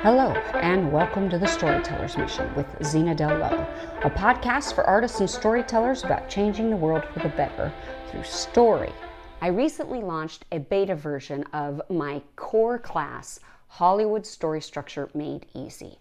Hello, and welcome to The Storyteller's Mission with Zena Del Lowe, a podcast for artists and storytellers about changing the world for the better through story. I recently launched a beta version of my core class, Hollywood Story Structure Made Easy.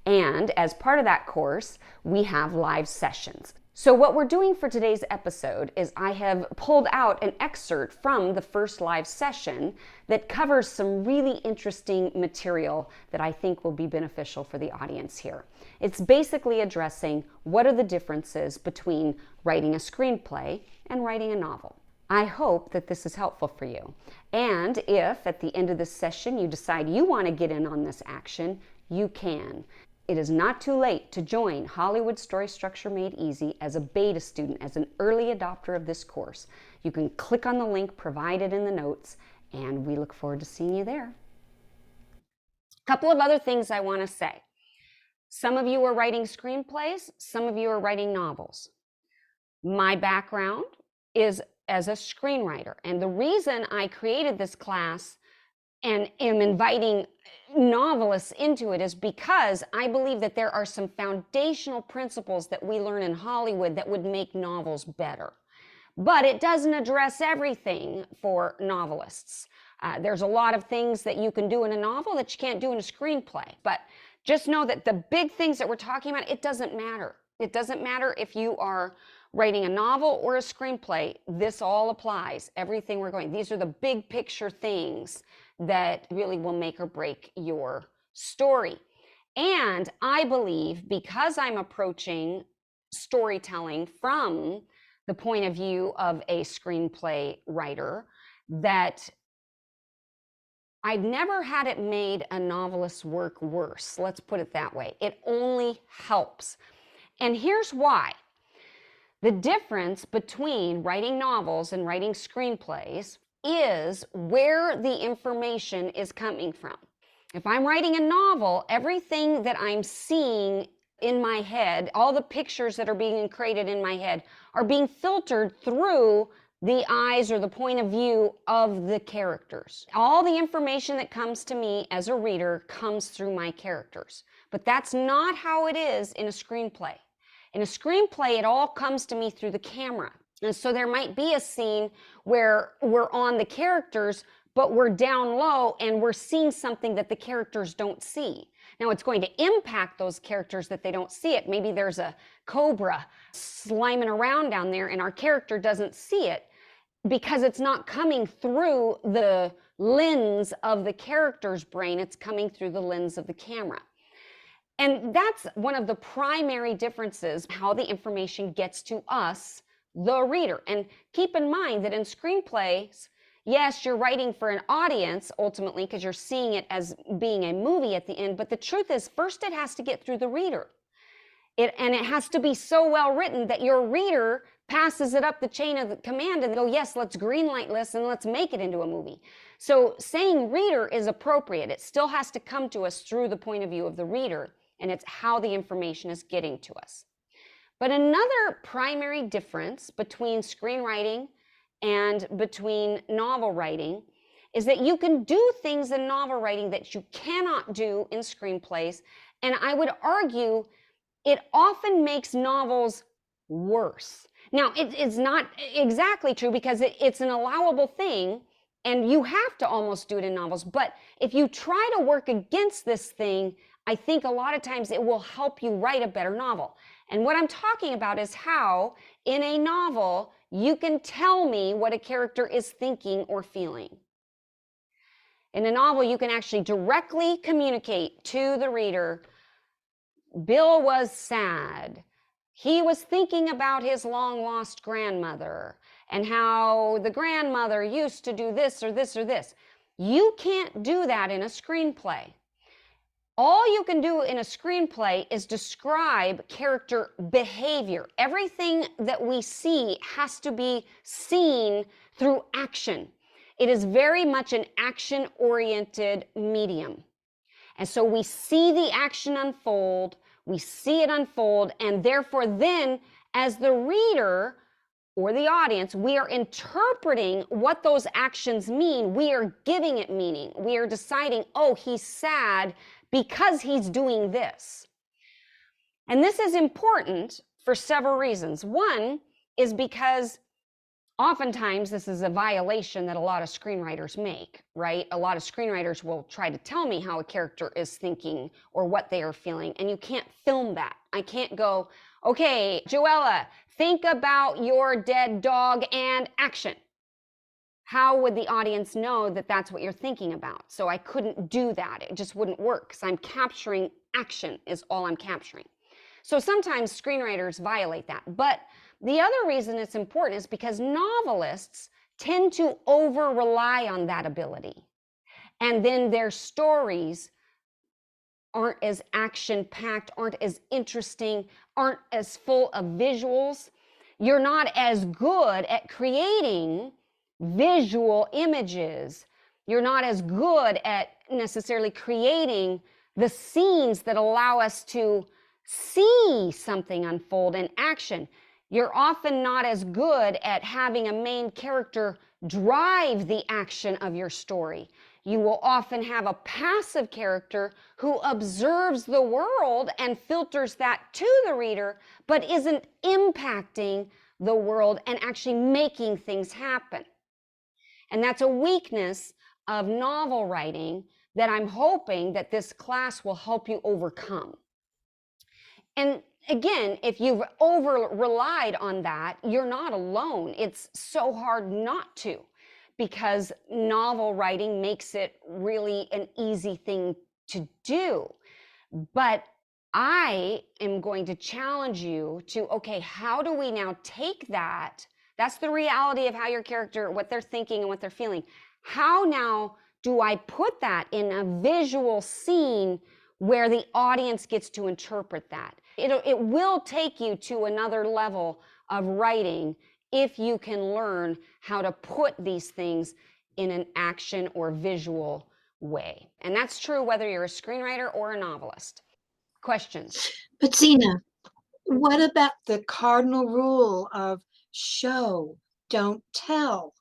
And as part of that course, we have live sessions. So what we're doing for today's episode is I have pulled out an excerpt from the first live session that covers some really interesting material that I think will be beneficial for the audience here. It's basically addressing what are the differences between writing a screenplay and writing a novel. I hope that this is helpful for you. And if at the end of this session you decide you want to get in on this action, you can. It is not too late to join Hollywood Story Structure Made Easy as a beta student, as an early adopter of this course. You can click on the link provided in the notes, and we look forward to seeing you there. A couple of other things I want to say. Some of you are writing screenplays, some of you are writing novels. My background is as a screenwriter, and the reason I created this class and am inviting novelists into it is because I believe that there are some foundational principles that we learn in Hollywood that would make novels better. But it doesn't address everything for novelists. There's a lot of things that you can do in a novel that you can't do in a screenplay. But just know that the big things that we're talking about, it doesn't matter. It doesn't matter if you are writing a novel or a screenplay. This all applies. Everything we're going. These are the big picture things that really will make or break your story. And I believe because I'm approaching storytelling from the point of view of a screenplay writer, that I've never had it made a novelist's work worse. Let's put it that way. It only helps. And here's why. The difference between writing novels and writing screenplays is where the information is coming from. If I'm writing a novel, everything that I'm seeing in my head, all the pictures that are being created in my head are being filtered through the eyes or the point of view of the characters. All the information that comes to me as a reader comes through my characters. But that's not how it is in a screenplay. In a screenplay, it all comes to me through the camera. And so there might be a scene where we're on the characters, but we're down low and we're seeing something that the characters don't see. Now it's going to impact those characters that they don't see it. Maybe there's a cobra sliming around down there and our character doesn't see it because it's not coming through the lens of the character's brain. It's coming through the lens of the camera. And that's one of the primary differences, how the information gets to us, the reader. And keep in mind that in screenplays, yes, you're writing for an audience ultimately because you're seeing it as being a movie at the end. But the truth is, first it has to get through the reader. And it has to be so well written that your reader passes it up the chain of command and go, yes, let's greenlight this and let's make it into a movie. So saying reader is appropriate. It still has to come to us through the point of view of the reader. And it's how the information is getting to us. But another primary difference between screenwriting and between novel writing is that you can do things in novel writing that you cannot do in screenplays. And I would argue it often makes novels worse. Now, it's not exactly true because it's an allowable thing and you have to almost do it in novels. But if you try to work against this thing, I think a lot of times it will help you write a better novel. And what I'm talking about is how in a novel you can tell me what a character is thinking or feeling. In a novel, you can actually directly communicate to the reader, Bill was sad. He was thinking about his long-lost grandmother and how the grandmother used to do this or this or this. You can't do that in a screenplay. All you can do in a screenplay is describe character behavior. Everything that we see has to be seen through action. It is very much an action-oriented medium. And so we see the action unfold, we see it unfold, and therefore then, as the reader, or the audience, we are interpreting what those actions mean. We are giving it meaning. We are deciding, oh, he's sad because he's doing this. And this is important for several reasons. One is because oftentimes this is a violation that a lot of screenwriters make, right? A lot of screenwriters will try to tell me how a character is thinking or what they are feeling, and you can't film that. I can't go, okay, Joella, think about your dead dog and action. How would the audience know that that's what you're thinking about? So I couldn't do that. It just wouldn't work because I'm capturing action is all I'm capturing. So sometimes screenwriters violate that. But the other reason it's important is because novelists tend to over-rely on that ability. And then their stories aren't as action-packed, aren't as interesting, aren't as full of visuals. You're not as good at creating visual images. You're not as good at necessarily creating the scenes that allow us to see something unfold in action. You're often not as good at having a main character drive the action of your story. You will often have a passive character who observes the world and filters that to the reader, but isn't impacting the world and actually making things happen. And that's a weakness of novel writing that I'm hoping that this class will help you overcome. And again, if you've over-relied on that, you're not alone. It's so hard not to, because novel writing makes it really an easy thing to do. But I am going to challenge you to, okay, how do we now take that? That's the reality of how your character, what they're thinking and what they're feeling. How now do I put that in a visual scene where the audience gets to interpret that? It will take you to another level of writing if you can learn how to put these things in an action or visual way. And that's true whether you're a screenwriter or a novelist. Questions? But Zena, what about the cardinal rule of show, don't tell?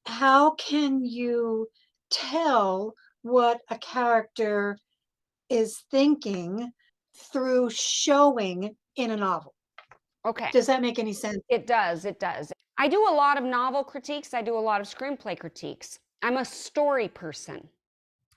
How can you tell what a character is thinking through showing in a novel? Okay. Does that make any sense? It does. It does. I do a lot of novel critiques. I do a lot of screenplay critiques. I'm a story person.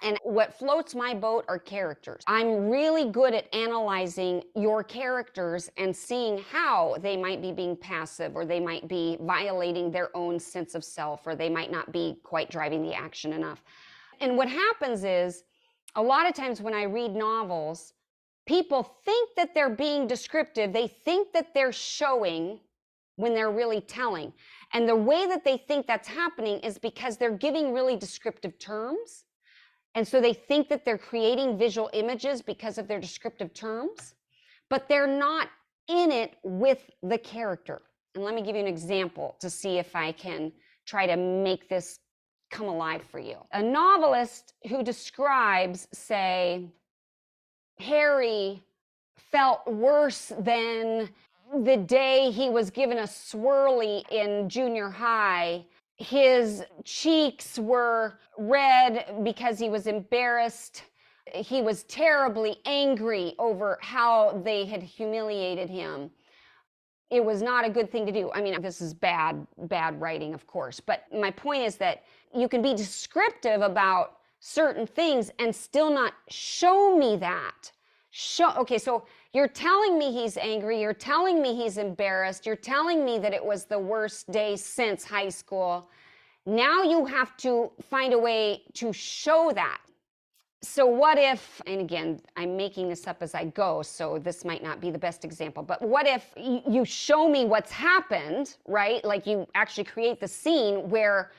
And what floats my boat are characters. I'm really good at analyzing your characters and seeing how they might be being passive, or they might be violating their own sense of self, or they might not be quite driving the action enough. And what happens is, a lot of times when I read novels, people think that they're being descriptive. They think that they're showing when they're really telling. And the way that they think that's happening is because they're giving really descriptive terms. And so they think that they're creating visual images because of their descriptive terms, but they're not in it with the character. And let me give you an example to see if I can try to make this come alive for you. A novelist who describes, say, Harry felt worse than the day he was given a swirly in junior high. His cheeks were red because he was embarrassed. He was terribly angry over how they had humiliated him. It was not a good thing to do. I mean, this is bad writing, of course. But my point is that you can be descriptive about certain things and still not show me that. Okay, so you're telling me he's angry, you're telling me he's embarrassed, you're telling me that it was the worst day since high school. Now you have to find a way to show that. So what if, and again, I'm making this up as I go, so this might not be the best example, but what if you show me what's happened, right? Like you actually create the scene where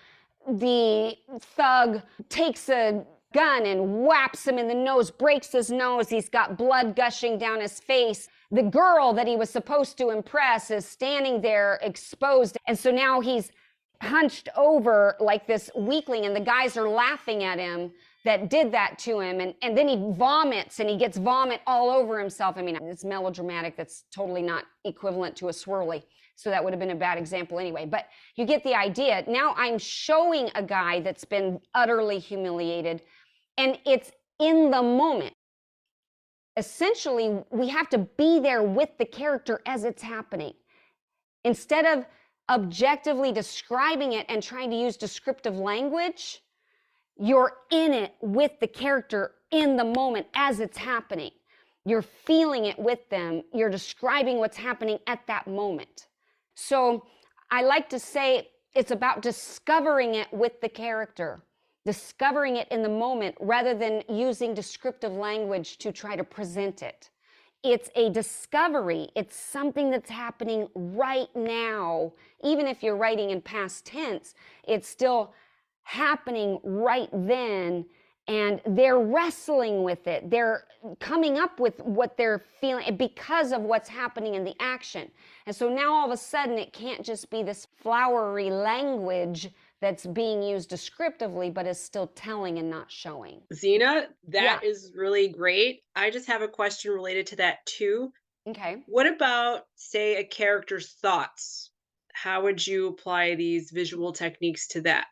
the thug takes a gun and whaps him in the nose, breaks his nose. He's got blood gushing down his face. The girl that he was supposed to impress is standing there exposed. And so now he's hunched over like this weakling, and the guys are laughing at him that did that to him. And then he vomits, and he gets vomit all over himself. I mean, it's melodramatic. That's totally not equivalent to a swirly. So that would have been a bad example anyway, but you get the idea. Now I'm showing a guy that's been utterly humiliated, and it's in the moment. Essentially, we have to be there with the character as it's happening. Instead of objectively describing it and trying to use descriptive language, you're in it with the character in the moment as it's happening. You're feeling it with them. You're describing what's happening at that moment. So I like to say it's about discovering it with the character, discovering it in the moment rather than using descriptive language to try to present it. It's a discovery. It's something that's happening right now. Even if you're writing in past tense, it's still happening right then, and they're wrestling with it. They're coming up with what they're feeling because of what's happening in the action. And so now all of a sudden it can't just be this flowery language that's being used descriptively, but is still telling and not showing. Zena, Yeah. that is really great. I just have a question related to that too. Okay. What about, say, a character's thoughts? How would you apply these visual techniques to that?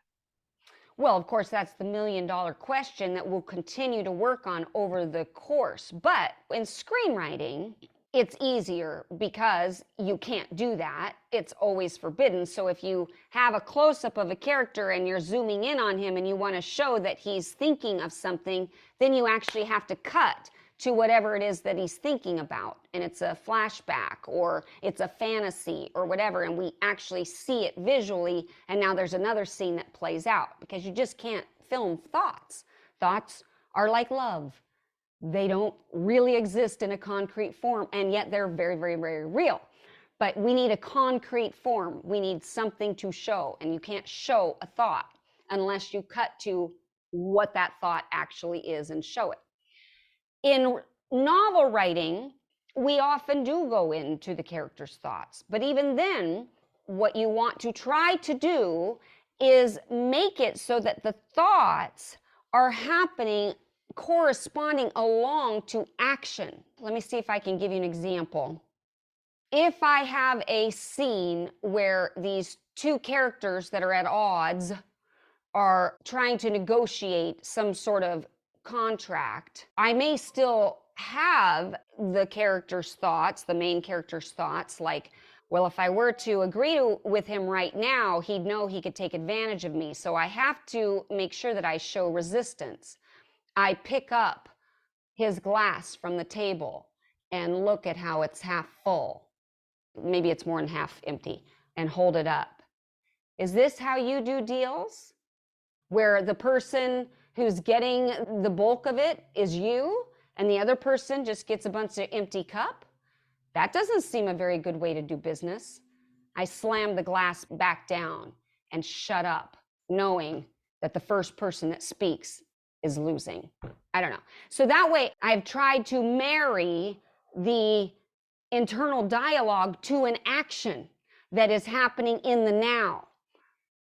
Well, of course, that's the $1,000,000 question that we'll continue to work on over the course. But in screenwriting, it's easier because you can't do that. It's always forbidden. So if you have a close-up of a character and you're zooming in on him and you want to show that he's thinking of something, then you actually have to cut to whatever it is that he's thinking about. And it's a flashback or it's a fantasy or whatever. And we actually see it visually. And now there's another scene that plays out because you just can't film thoughts. Thoughts are like love. They don't really exist in a concrete form, and yet they're very, very, very real. But we need a concrete form. We need something to show, and you can't show a thought unless you cut to what that thought actually is and show it. In novel writing, we often do go into the character's thoughts, but even then, what you want to try to do is make it so that the thoughts are happening corresponding along to action. Let me see if I can give you an example. If I have a scene where these two characters that are at odds are trying to negotiate some sort of contract, I may still have the character's thoughts, the main character's thoughts, like, well, if I were to agree with him right now, he'd know he could take advantage of me. So I have to make sure that I show resistance. I pick up his glass from the table and look at how it's half full. Maybe it's more than half empty, and hold it up. Is this how you do deals? Where the person who's getting the bulk of it is you, and the other person just gets a bunch of empty cup? That doesn't seem a very good way to do business. I slam the glass back down and shut up, knowing that the first person that speaks is losing. I don't know. So that way I've tried to marry the internal dialogue to an action that is happening in the now,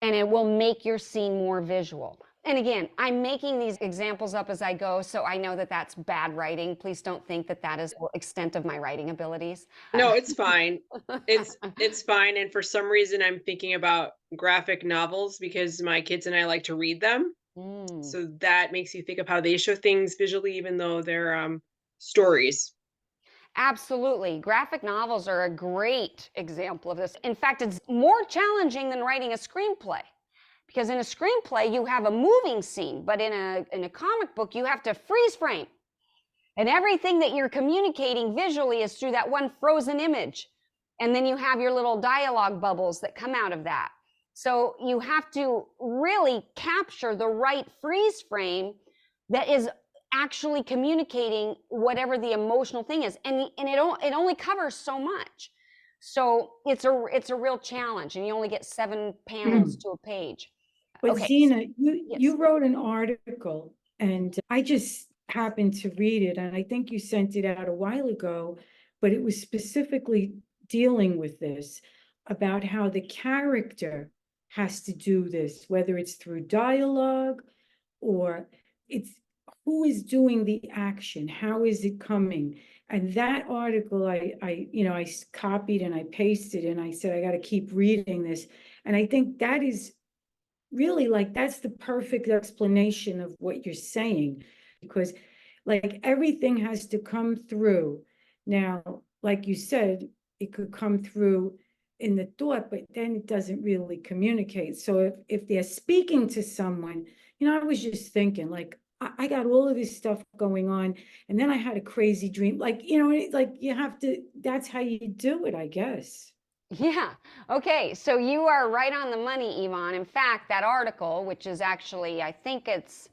and it will make your scene more visual. And again, I'm making these examples up as I go, so I know that that's bad writing. Please don't think that that is the extent of my writing abilities. No, it's fine. It's fine. And for some reason, I'm thinking about graphic novels because my kids and I like to read them. Mm. So that makes you think of how they show things visually, even though they're stories. Absolutely. Graphic novels are a great example of this. In fact, it's more challenging than writing a screenplay. Because in a screenplay, you have a moving scene, but in a comic book, you have to freeze frame. And everything that you're communicating visually is through that one frozen image. And then you have your little dialogue bubbles that come out of that. So you have to really capture the right freeze frame that is actually communicating whatever the emotional thing is. And it only covers so much. So it's a real challenge, and you only get 7 panels to a page. But Okay. Zena, Yes. you wrote an article, and I just happened to read it, and I think you sent it out a while ago, but it was specifically dealing with this, about how the character has to do this, whether it's through dialogue or it's who is doing the action? How is it coming? And that article, I copied and I pasted and I said, I got to keep reading this. And I think that is really like, that's the perfect explanation of what you're saying, because like everything has to come through. Now, like you said, it could come through in the thought, but then it doesn't really communicate. So if they're speaking to someone, I was just thinking like, I got all of this stuff going on, and then I had a crazy dream. Like, like you have to, that's how you do it, I guess. Yeah. Okay. So you are right on the money, Yvonne. In fact, that article, which is actually, I think it's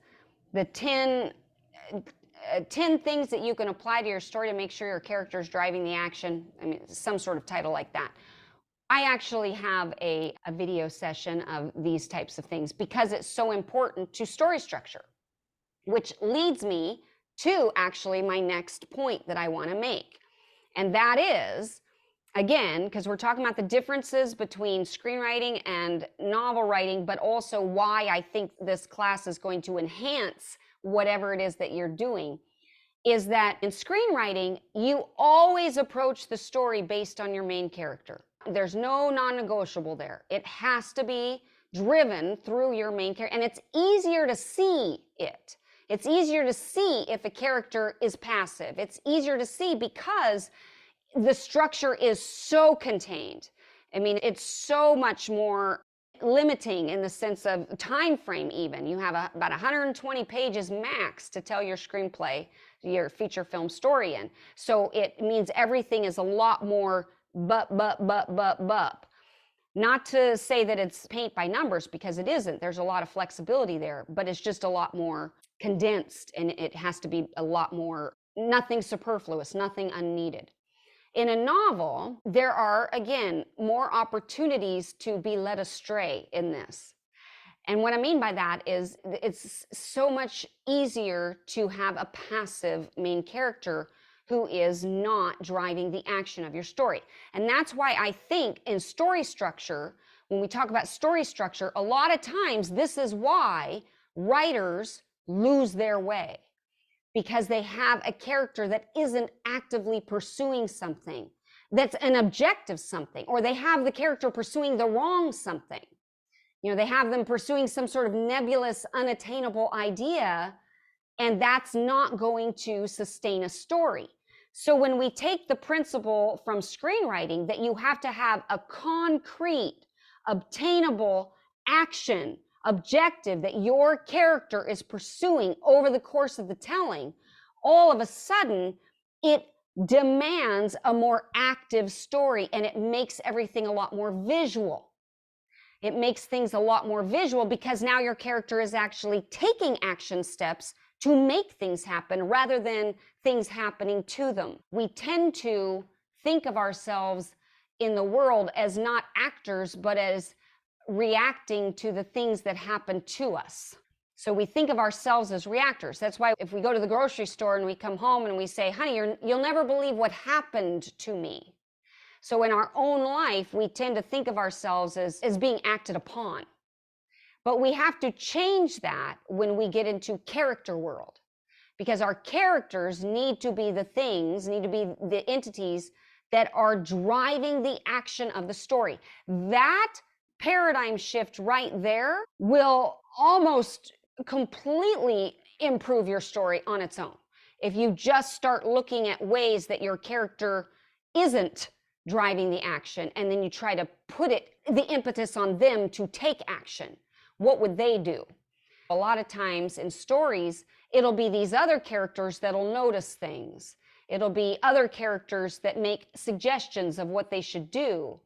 the 10 things that you can apply to your story to make sure your character is driving the action. I mean, some sort of title like that. I actually have a video session of these types of things because it's so important to story structure, which leads me to actually my next point that I want to make. And that is, again, because we're talking about the differences between screenwriting and novel writing, but also why I think this class is going to enhance whatever it is that you're doing, is that in screenwriting, you always approach the story based on your main character. There's no non-negotiable there. It has to be driven through your main character, and it's easier to see it. It's easier to see if a character is passive. It's easier to see because the structure is so contained. I mean, it's so much more limiting in the sense of time frame even. You have about 120 pages max to tell your screenplay, your feature film story in. So it means everything is a lot more but. Not to say that it's paint by numbers, because it isn't. There's a lot of flexibility there, but it's just a lot more condensed, and it has to be a lot more, nothing superfluous, nothing unneeded. In a novel, there are, again, more opportunities to be led astray in this. And what I mean by that is it's so much easier to have a passive main character who is not driving the action of your story. And that's why I think in story structure, when we talk about story structure, a lot of times this is why writers lose their way, because they have a character that isn't actively pursuing something that's an objective something, or they have the character pursuing the wrong something. They have them pursuing some sort of nebulous, unattainable idea, and that's not going to sustain a story. So when we take the principle from screenwriting that you have to have a concrete, obtainable action, objective that your character is pursuing over the course of the telling, all of a sudden it demands a more active story, and it makes everything a lot more visual. It makes things a lot more visual because now your character is actually taking action steps to make things happen rather than things happening to them. We tend to think of ourselves in the world as not actors, but as reacting to the things that happen to us. So we think of ourselves as reactors. That's why if we go to the grocery store and we come home and we say, honey, you'll never believe what happened to me. So in our own life, we tend to think of ourselves as being acted upon. But we have to change that when we get into character world, because our characters need to be the things, need to be the entities that are driving the action of the story. That paradigm shift right there will almost completely improve your story on its own. If you just start looking at ways that your character isn't driving the action, and then you try to put the impetus on them to take action, what would they do? A lot of times in stories, it'll be these other characters that'll notice things. It'll be other characters that make suggestions of what they should do.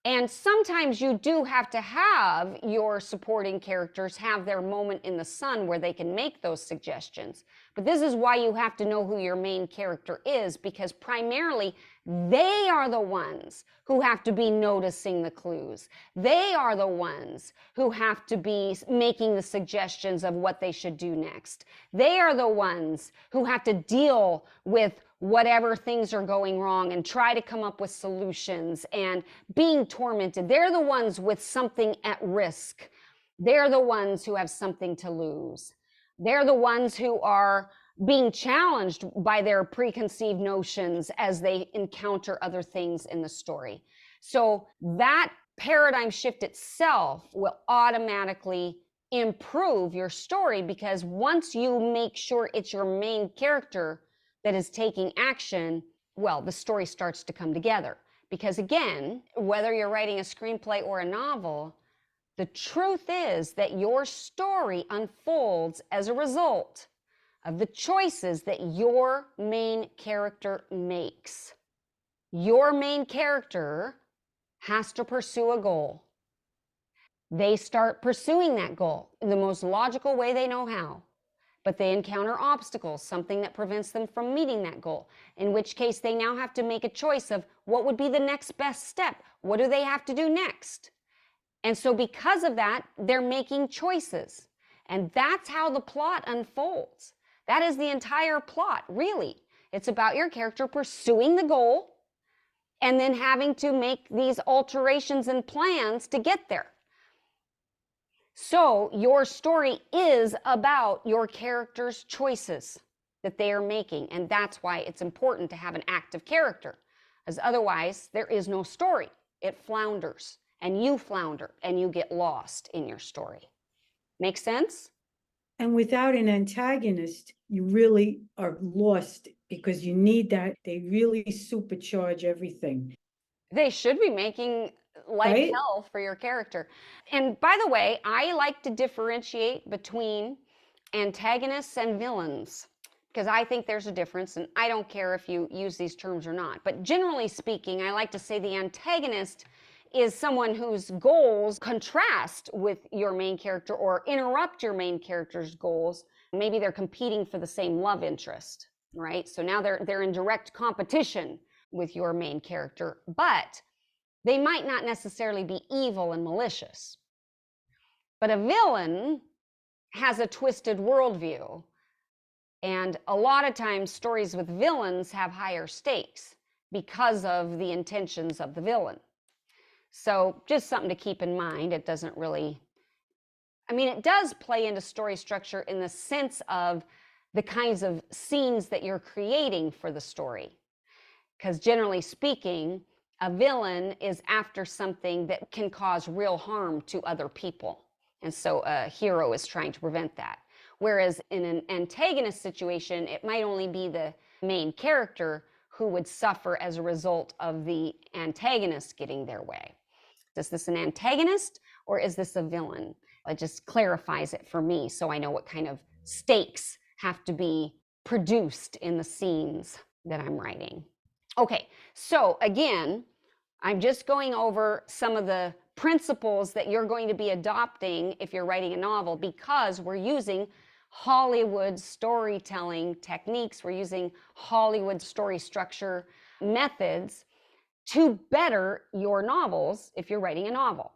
And sometimes you do have to have your supporting characters have their moment in the sun where they can make those suggestions. But this is why you have to know who your main character is, because primarily they are the ones who have to be noticing the clues. They are the ones who have to be making the suggestions of what they should do next. They are the ones who have to deal with whatever things are going wrong and try to come up with solutions and being tormented. They're the ones with something at risk. They're the ones who have something to lose. They're the ones who are being challenged by their preconceived notions as they encounter other things in the story. So that paradigm shift itself will automatically improve your story, because once you make sure it's your main character that is taking action, well, the story starts to come together. Because again, whether you're writing a screenplay or a novel, the truth is that your story unfolds as a result of the choices that your main character makes. Your main character has to pursue a goal. They start pursuing that goal in the most logical way they know how, but they encounter obstacles, something that prevents them from meeting that goal, in which case they now have to make a choice of what would be the next best step. What do they have to do next? And so because of that, they're making choices. And that's how the plot unfolds. That is the entire plot, really. It's about your character pursuing the goal and then having to make these alterations and plans to get there. So your story is about your character's choices that they are making. And that's why it's important to have an active character, as otherwise there is no story. It flounders, and you flounder, and you get lost in your story. Make sense? And without an antagonist, you really are lost, because you need that. They really supercharge everything. They should be making life Right? hell for your character. And by the way, I like to differentiate between antagonists and villains, because I think there's a difference, and I don't care if you use these terms or not. But generally speaking, I like to say the antagonist is someone whose goals contrast with your main character or interrupt your main character's goals. Maybe they're competing for the same love interest, right? So now they're in direct competition with your main character, but they might not necessarily be evil and malicious. But a villain has a twisted worldview. And a lot of times stories with villains have higher stakes because of the intentions of the villain. So just something to keep in mind. It doesn't really, it does play into story structure in the sense of the kinds of scenes that you're creating for the story. Because generally speaking, a villain is after something that can cause real harm to other people. And so a hero is trying to prevent that. Whereas in an antagonist situation, it might only be the main character who would suffer as a result of the antagonist getting their way. Is this an antagonist or is this a villain? It just clarifies it for me so I know what kind of stakes have to be produced in the scenes that I'm writing. Okay, so again, I'm just going over some of the principles that you're going to be adopting if you're writing a novel, because we're using Hollywood storytelling techniques. We're using Hollywood story structure methods to better your novels if you're writing a novel.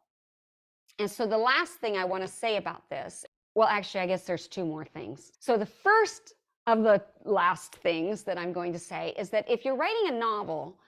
And so the last thing I want to say about this, well, actually, I guess there's two more things. So the first of the last things that I'm going to say is that if you're writing a novel,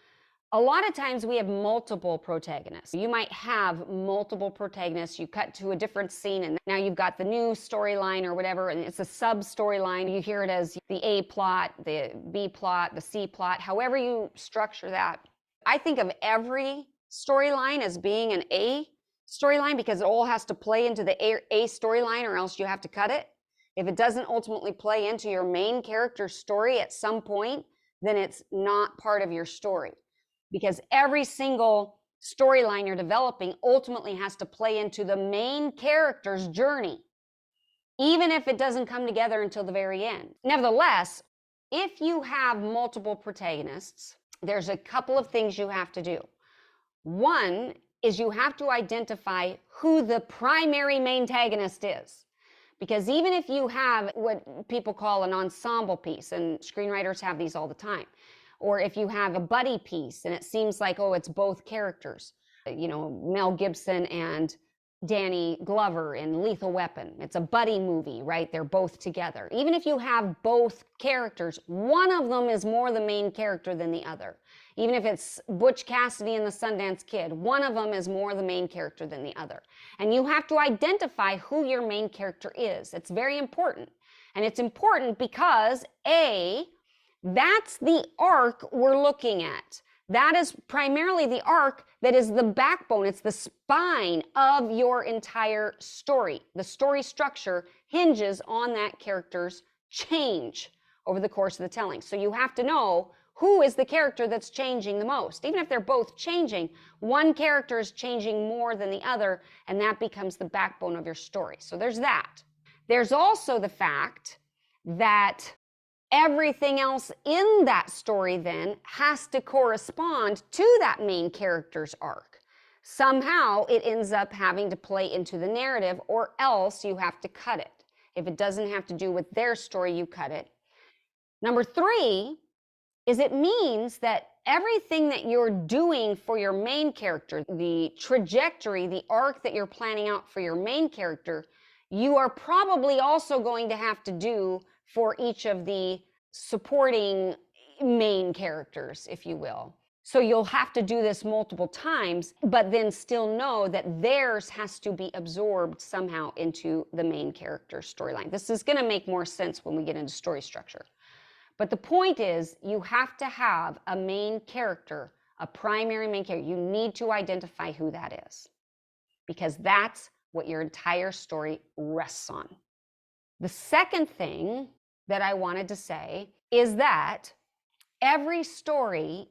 a lot of times we have multiple protagonists. You might have multiple protagonists. You cut to a different scene and now you've got the new storyline or whatever, and it's a sub-storyline. You hear it as the A plot, the B plot, the C plot, however you structure that. I think of every storyline as being an A storyline, because it all has to play into the A storyline or else you have to cut it. If it doesn't ultimately play into your main character's story at some point, then it's not part of your story. Because every single storyline you're developing ultimately has to play into the main character's journey, even if it doesn't come together until the very end. Nevertheless, if you have multiple protagonists, there's a couple of things you have to do. One is you have to identify who the primary main antagonist is. Because even if you have what people call an ensemble piece, and screenwriters have these all the time, or if you have a buddy piece and it seems like, oh, it's both characters, Mel Gibson and Danny Glover in Lethal Weapon. It's a buddy movie, right? They're both together. Even if you have both characters, one of them is more the main character than the other. Even if it's Butch Cassidy and the Sundance Kid, one of them is more the main character than the other. And you have to identify who your main character is. It's very important, And it's important because that's the arc we're looking at. That is primarily the arc that is the backbone. It's the spine of your entire story. The story structure hinges on that character's change over the course of the telling. So you have to know who is the character that's changing the most. Even if they're both changing, one character is changing more than the other, and that becomes the backbone of your story. So there's that. There's also the fact that everything else in that story then has to correspond to that main character's arc. Somehow it ends up having to play into the narrative, or else you have to cut it. If it doesn't have to do with their story, you cut it. Number 3 is it means that everything that you're doing for your main character, the trajectory, the arc that you're planning out for your main character, you are probably also going to have to do for each of the supporting main characters, if you will. So you'll have to do this multiple times, but then still know that theirs has to be absorbed somehow into the main character storyline. This is going to make more sense when we get into story structure. But the point is, you have to have a main character, a primary main character. You need to identify who that is, because that's what your entire story rests on. The second thing that I wanted to say is that every story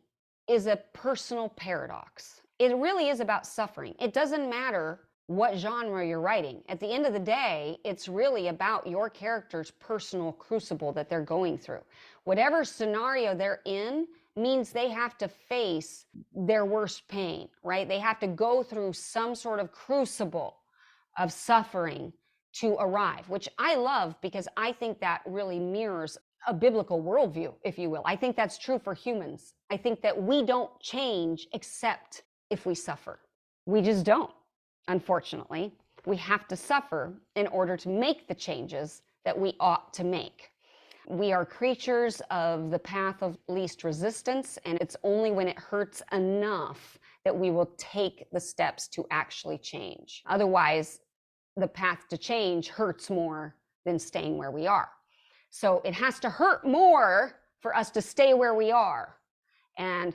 is a personal paradox. It really is about suffering. It doesn't matter what genre you're writing. At the end of the day, it's really about your character's personal crucible that they're going through. Whatever scenario they're in means they have to face their worst pain, right? They have to go through some sort of crucible of suffering to arrive, which I love because I think that really mirrors a biblical worldview, if you will. I think that's true for humans. I think that we don't change except if we suffer. We just don't, unfortunately. We have to suffer in order to make the changes that we ought to make. We are creatures of the path of least resistance, and it's only when it hurts enough that we will take the steps to actually change. Otherwise, the path to change hurts more than staying where we are. So it has to hurt more for us to stay where we are. And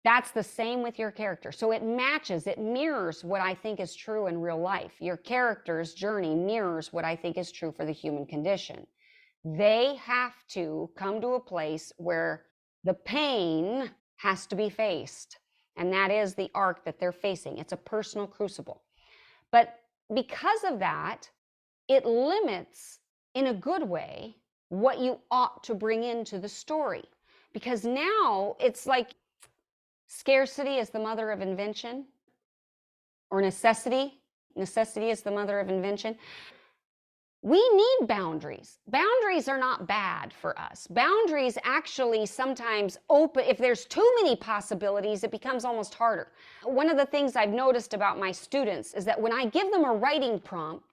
that's the same with your character. So it matches, it mirrors what I think is true in real life. Your character's journey mirrors what I think is true for the human condition. They have to come to a place where the pain has to be faced. And that is the arc that they're facing. It's a personal crucible. But because of that, it limits, in a good way, what you ought to bring into the story. Because now it's like scarcity is the mother of invention, or necessity. Necessity is the mother of invention. We need boundaries. Boundaries are not bad for us. Boundaries actually sometimes open, if there's too many possibilities, it becomes almost harder. One of the things I've noticed about my students is that when I give them a writing prompt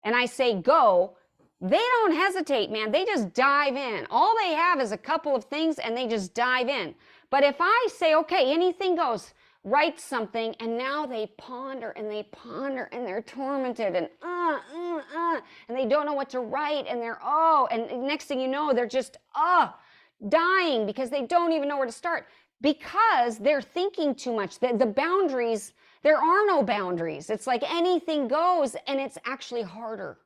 and I say go, they don't hesitate, man. They just dive in. All they have is a couple of things and they just dive in. But if I say, okay, anything goes, write something, and now they ponder and they're tormented and and they don't know what to write, and they're and next thing you know, they're just dying because they don't even know where to start, because they're thinking too much. The boundaries, there are no boundaries. It's like anything goes, and it's actually harder.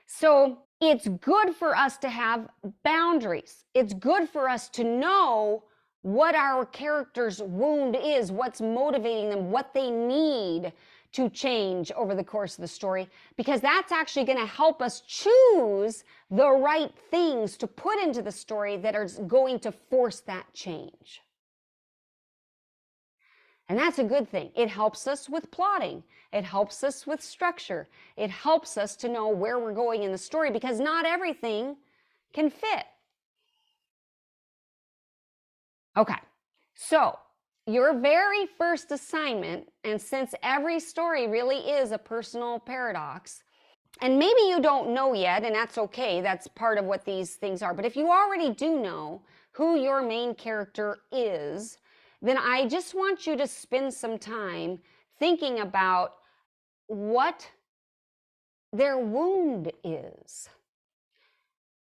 So it's good for us to have boundaries. It's good for us to know what our character's wound is, what's motivating them, what they need to change over the course of the story, because that's actually going to help us choose the right things to put into the story that are going to force that change. And that's a good thing. It helps us with plotting. It helps us with structure. It helps us to know where we're going in the story, because not everything can fit. Okay, so your very first assignment, and since every story really is a personal paradox, and maybe you don't know yet, and that's okay, that's part of what these things are, but if you already do know who your main character is, then I just want you to spend some time thinking about what their wound is.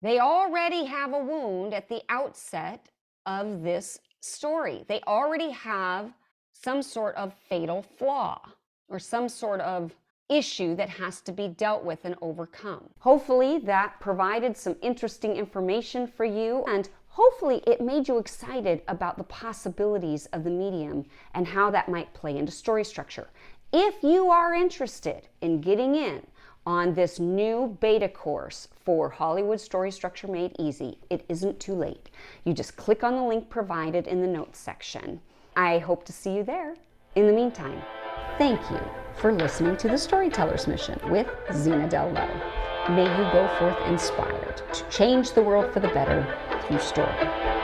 They already have a wound at the outset of this story. They already have some sort of fatal flaw or some sort of issue that has to be dealt with and overcome. Hopefully that provided some interesting information for you, and hopefully it made you excited about the possibilities of the medium and how that might play into story structure. If you are interested in getting in on this new beta course for Hollywood Story Structure Made Easy, it isn't too late. You just click on the link provided in the notes section. I hope to see you there. In the meantime, thank you for listening to The Storyteller's Mission with Zena Del Lowe. May you go forth inspired to change the world for the better through story.